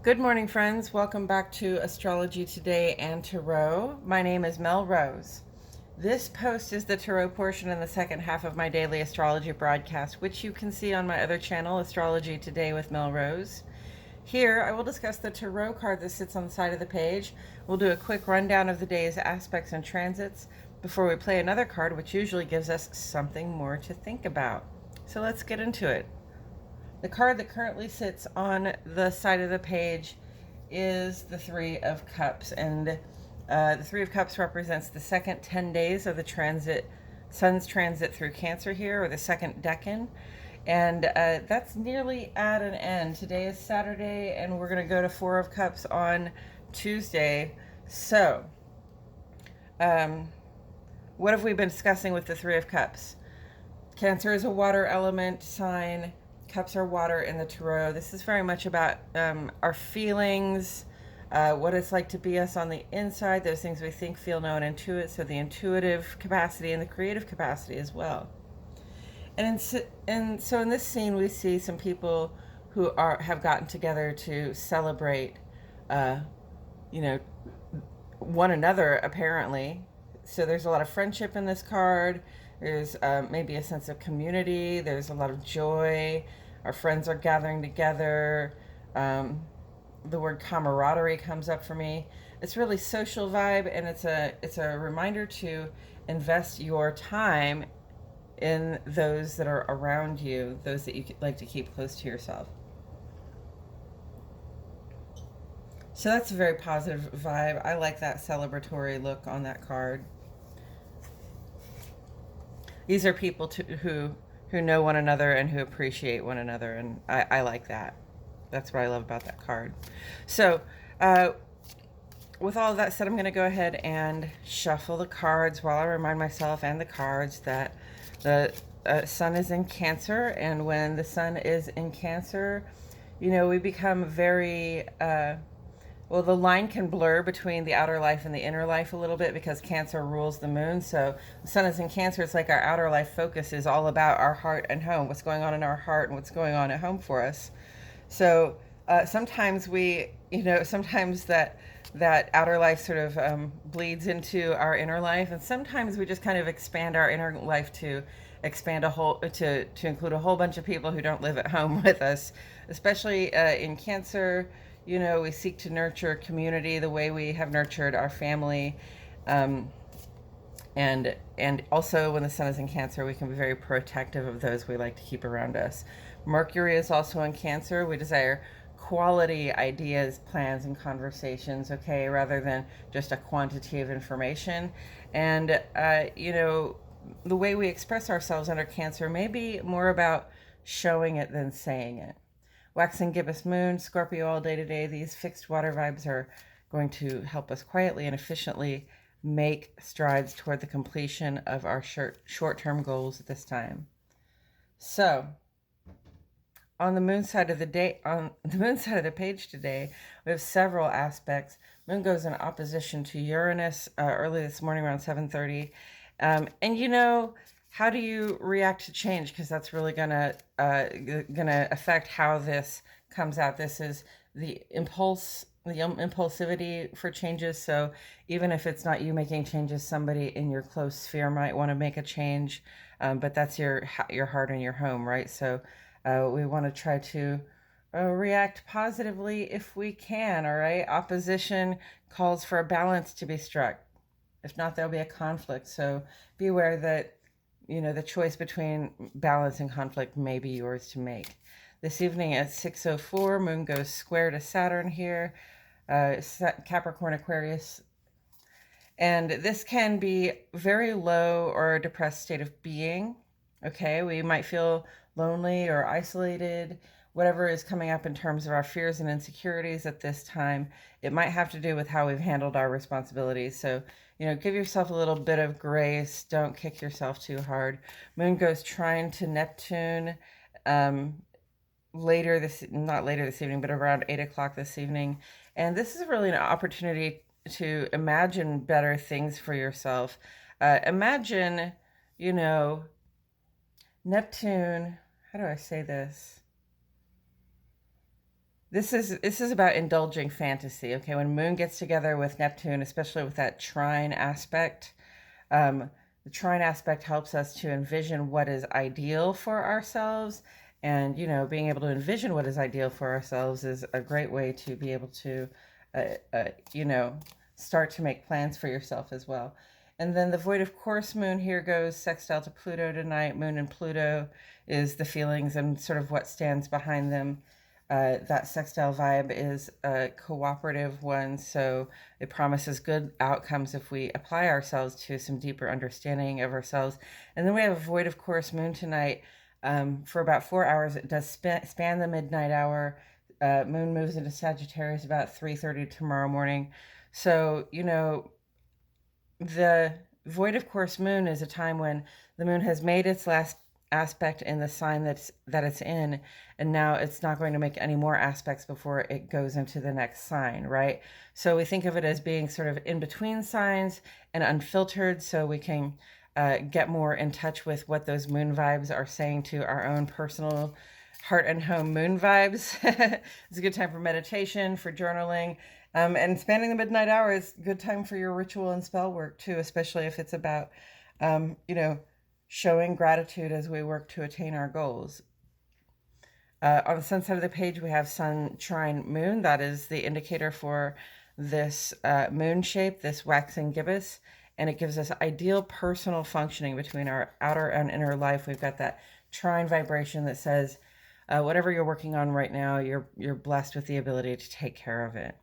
Good morning, friends. Welcome back to Astrology Today and Tarot. My name is Mel Rose. This post is the tarot portion in the second half of my daily astrology broadcast, which you can see on my other channel, Astrology Today with Mel Rose. Here, I will discuss the tarot card that sits on the side of the page. We'll do a quick rundown of the day's aspects and transits before we play another card, which usually gives us something more to think about. So let's get into it. The card that currently sits on the side of the page is the Three of Cups, and the Three of Cups represents the second 10 days of the Sun's transit through Cancer here, or the second decan, and that's nearly at an end. Today is Saturday, and we're going to go to Four of Cups on Tuesday. So, what have we been discussing with the Three of Cups? Cancer is a water element sign. Cups are water in the tarot. This is very much about our feelings, what it's like to be us on the inside, those things we think, feel, know, and intuit, so the intuitive capacity and the creative capacity as well. And so in this scene, we see some people who have gotten together to celebrate, one another, apparently. So there's a lot of friendship in this card. There's maybe a sense of community. There's a lot of joy. Our friends are gathering together. The word camaraderie comes up for me. It's really social vibe, and it's a reminder to invest your time in those that are around you, those that you like to keep close to yourself. So that's a very positive vibe. I like that celebratory look on that card. These are people who know one another and who appreciate one another, and I like that. That's what I love about that card. So, with all of that said, I'm going to go ahead and shuffle the cards while I remind myself and the cards that the sun is in Cancer, and when the sun is in Cancer, we become very... well, the line can blur between the outer life and the inner life a little bit because Cancer rules the moon. So the sun is in Cancer. It's like our outer life focus is all about our heart and home, what's going on in our heart and what's going on at home for us. So sometimes sometimes that outer life sort of bleeds into our inner life, and sometimes we just kind of expand our inner life to expand to include a whole bunch of people who don't live at home with us, especially in Cancer. We seek to nurture community the way we have nurtured our family. And also when the sun is in Cancer, we can be very protective of those we like to keep around us. Mercury is also in Cancer. We desire quality ideas, plans, and conversations, okay, rather than just a quantity of information. And, the way we express ourselves under Cancer may be more about showing it than saying it. Waxing gibbous moon, Scorpio all day today. These fixed water vibes are going to help us quietly and efficiently make strides toward the completion of our short-term goals at this time. So, on the moon side of the page today, we have several aspects. Moon goes in opposition to Uranus early this morning around 7:30. And how do you react to change? Because that's really gonna affect how this comes out. This is the impulsivity for changes. So even if it's not you making changes, somebody in your close sphere might want to make a change. But that's your heart and your home, right? So we want to try to react positively if we can. All right. Opposition calls for a balance to be struck. If not, there'll be a conflict. So be aware that, the choice between balance and conflict may be yours to make. This evening at 6:04, Moon goes square to Saturn here, Capricorn, Aquarius. And this can be very low or a depressed state of being. Okay, we might feel lonely or isolated, whatever is coming up in terms of our fears and insecurities at this time. It might have to do with how we've handled our responsibilities. So, give yourself a little bit of grace. Don't kick yourself too hard. Moon goes trine to Neptune not later this evening, but around 8 o'clock this evening. And this is really an opportunity to imagine better things for yourself. Imagine, Neptune, how do I say this? this is about indulging fantasy. Okay, when Moon gets together with Neptune, especially with that trine aspect, um, the trine aspect helps us to envision what is ideal for ourselves. And, being able to envision what is ideal for ourselves is a great way to be able to, uh, uh, you know, start to make plans for yourself as well. And then the void of course moon here goes sextile to Pluto tonight. Moon and Pluto is the feelings and sort of what stands behind them. That sextile vibe is a cooperative one, so it promises good outcomes if we apply ourselves to some deeper understanding of ourselves. And then we have a void of course moon tonight for about 4 hours. It does span the midnight hour. Moon moves into Sagittarius about 3:30 tomorrow morning. So, the void of course moon is a time when the moon has made its last aspect in the sign that it's in, and now it's not going to make any more aspects before it goes into the next sign, right? So we think of it as being sort of in between signs and unfiltered, so we can get more in touch with what those moon vibes are saying to our own personal heart and home moon vibes. It's a good time for meditation, for journaling, and spanning the midnight hour is a good time for your ritual and spell work too, especially if it's about, um, you know, showing gratitude as we work to attain our goals. On the sun side of the page, we have Sun trine Moon. That is the indicator for this moon shape, this waxing gibbous, and it gives us ideal personal functioning between our outer and inner life. We've got that trine vibration that says, whatever you're working on right now, you're blessed with the ability to take care of it.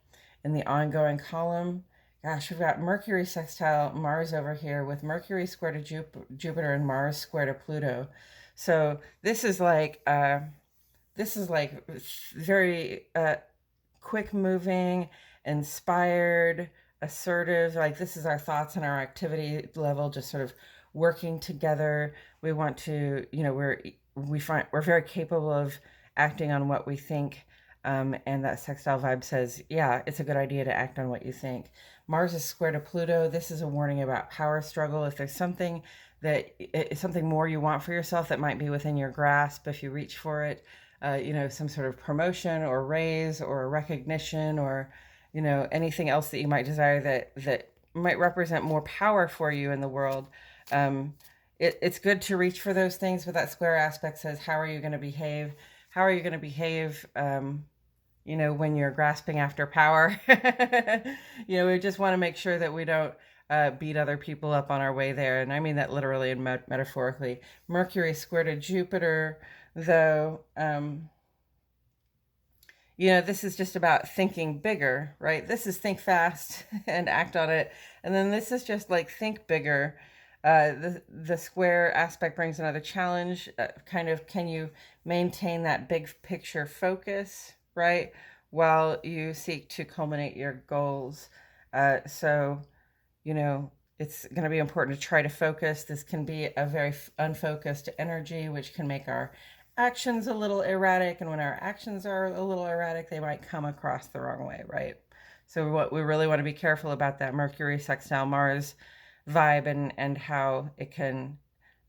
In the ongoing column, gosh, we've got Mercury sextile Mars over here with Mercury square to Jupiter and Mars square to Pluto. So this is like very quick moving, inspired, assertive. Like this is our thoughts and our activity level just sort of working together. We want to, we're very capable of acting on what we think. And that sextile vibe says, yeah, it's a good idea to act on what you think. Mars is square to Pluto. This is a warning about power struggle. If there's something something more you want for yourself that might be within your grasp, if you reach for it, some sort of promotion or raise or recognition or, anything else that you might desire that might represent more power for you in the world. It's good to reach for those things, but that square aspect says, how are you going to behave? How are you going to behave, when you're grasping after power? We just want to make sure that we don't beat other people up on our way there. And I mean that literally and metaphorically. Mercury square to Jupiter, though, this is just about thinking bigger, right? This is think fast and act on it. And then this is just like think bigger. The square aspect brings another challenge. Kind of, can you maintain that big picture focus, right? While you seek to culminate your goals. So, it's going to be important to try to focus. This can be a very unfocused energy, which can make our actions a little erratic. And when our actions are a little erratic, they might come across the wrong way, right? So what we really want to be careful about that Mercury sextile Mars vibe and how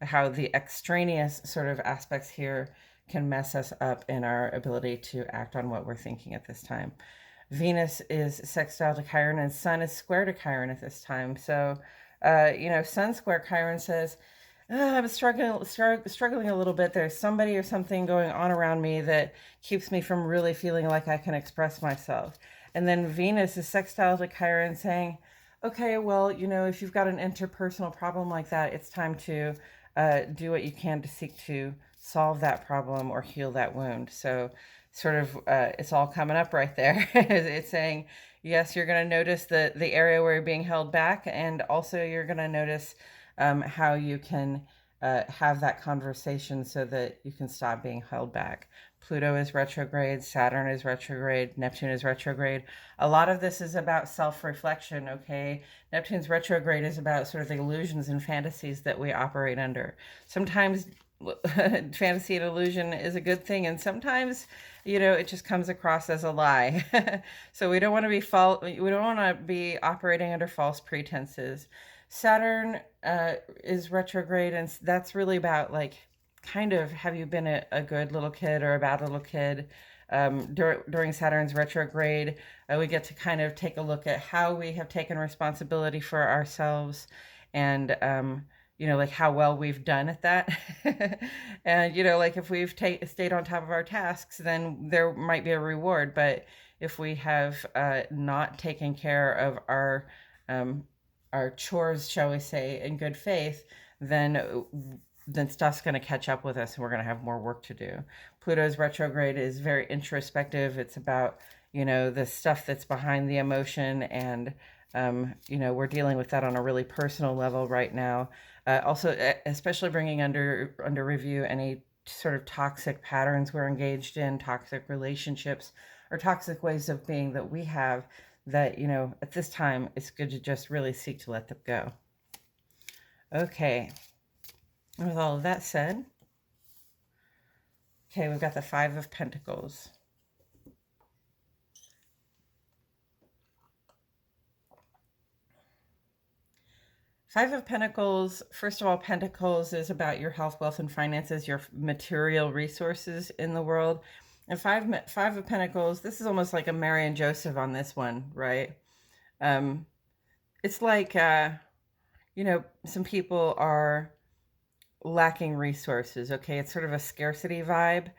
the extraneous sort of aspects here can mess us up in our ability to act on what we're thinking at this time. Venus is sextile to Chiron and Sun is square to Chiron at this time. So, Sun square Chiron says, I'm struggling a little bit. There's somebody or something going on around me that keeps me from really feeling like I can express myself. And then Venus is sextile to Chiron saying, okay, well, if you've got an interpersonal problem like that, it's time to do what you can to seek to solve that problem or heal that wound. So sort of it's all coming up right there. It's saying, yes, you're going to notice the area where you're being held back, and also you're going to notice how you can have that conversation so that you can stop being held back. Pluto is retrograde, Saturn is retrograde, Neptune is retrograde. A lot of this is about self-reflection, okay? Neptune's retrograde is about sort of the illusions and fantasies that we operate under. Sometimes fantasy and illusion is a good thing, and sometimes it just comes across as a lie. So we don't want to be operating under false pretenses. Saturn is retrograde, and that's really about like kind of, have you been a good little kid or a bad little kid? during Saturn's retrograde, we get to kind of take a look at how we have taken responsibility for ourselves, and like how well we've done at that. And like if we've stayed on top of our tasks, then there might be a reward. But if we have not taken care of our chores, shall we say, in good faith, then stuff's going to catch up with us, and we're going to have more work to do. Pluto's retrograde is very introspective. It's about the stuff that's behind the emotion, and we're dealing with that on a really personal level right now. Also, especially bringing under review any sort of toxic patterns we're engaged in, toxic relationships, or toxic ways of being that we have, that at this time it's good to just really seek to let them go. Okay, with all of that said, okay, we've got the Five of Pentacles. Five of Pentacles, first of all, Pentacles is about your health, wealth, and finances, your material resources in the world. And Five of Pentacles, this is almost like a Mary and Joseph on this one, right? It's like, some people are lacking resources, okay? It's sort of a scarcity vibe,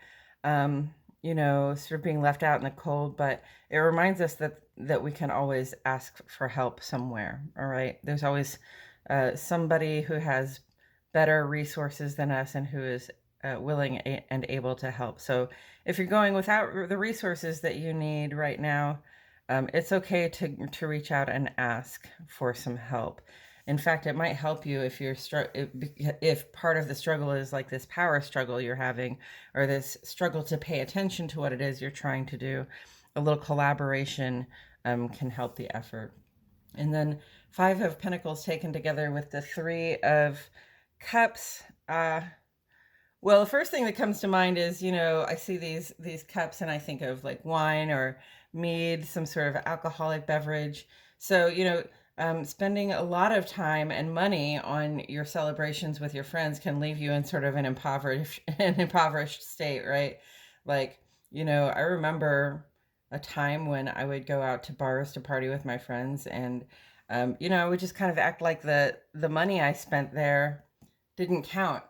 sort of being left out in the cold, but it reminds us that we can always ask for help somewhere, all right? There's always somebody who has better resources than us and who is willing and able to help. So if you're going without the resources that you need right now, it's okay to reach out and ask for some help. In fact, it might help you if part of the struggle is like this power struggle you're having, or this struggle to pay attention to what it is you're trying to do. A little collaboration can help the effort. And then Five of Pentacles taken together with the Three of Cups. Well, the first thing that comes to mind is, I see these cups and I think of like wine or mead, some sort of alcoholic beverage. So, spending a lot of time and money on your celebrations with your friends can leave you in sort of an impoverished state, right? Like, I remember a time when I would go out to bars to party with my friends, and I would just kind of act like the money I spent there didn't count.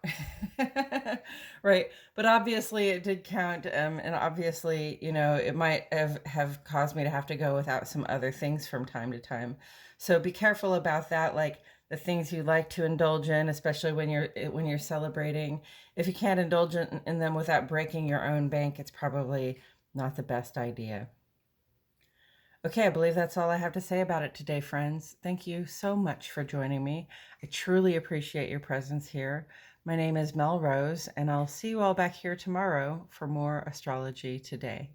Right? But obviously it did count, and obviously, it might have caused me to have to go without some other things from time to time. So be careful about that, like the things you like to indulge in, especially when you're celebrating. If you can't indulge in them without breaking your own bank, it's probably not the best idea. Okay, I believe that's all I have to say about it today, friends. Thank you so much for joining me. I truly appreciate your presence here. My name is Mel Rose, and I'll see you all back here tomorrow for more Astrology Today.